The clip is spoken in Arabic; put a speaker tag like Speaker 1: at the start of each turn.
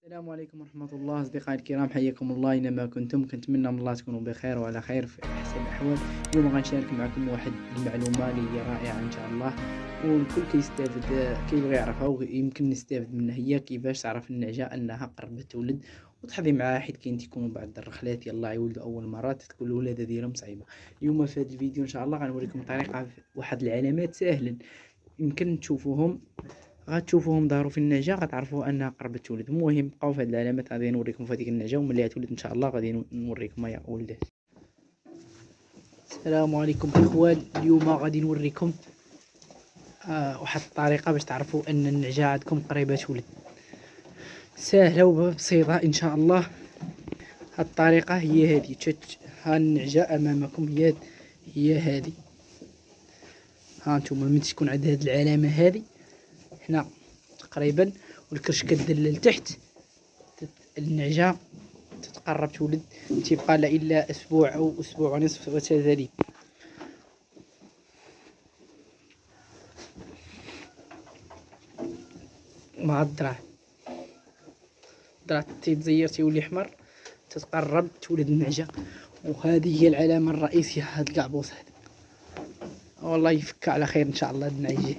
Speaker 1: السلام عليكم ورحمة الله أصدقائي الكرام، حياكم الله أينما كنتم. كنتمنى من الله تكونوا بخير وعلى خير في أحسن الأحوال. اليوم غنشارك معكم واحد المعلومة اللي هي رائعة إن شاء الله، والكل كيستافد كيبغي يعرفها ويمكن نستافد منها. هي كيفاش تعرف النعجة أنها قربت تولد وتحظي معاها، حيت كاين تيكونوا بعض الرخلات يلاه يولدوا أول مرات تكون الولادة ديالهم صعيبة. اليوم في هذا الفيديو إن شاء الله غنوريكم طريقة، واحد العلامات ساهلين يمكن تشوفوهم، غتشوفوهم ظهروا في النعجه غتعرفوا انها قربت تولد. المهم بقاو في هاد العلامات، غادي نوريكم في هذيك النعجه وملي تولد ان شاء الله غادي نوريكم يا ولدات. السلام عليكم اخوان، اليوم غادي نوريكم واحد الطريقه باش تعرفوا ان النعجه عندكم قريبه تولد، سهله وبسيطه ان شاء الله. هاد الطريقه هي هذه، ها النعجه امامكم، هي هذه. ها انتم ملي تكون عند هاد العلامه هذه هنا تقريبا والكرش كدل لتحت، النعجه تتقرب تولد، تيبقى لا الا اسبوع او اسبوع ونصف وتزيد. مع الدرع تيتزير تيولي احمر، تتقرب تولد النعجه. وهذه هي العلامه الرئيسيه، هذا الكعبوس هذا. والله يفك على خير ان شاء الله النعجه.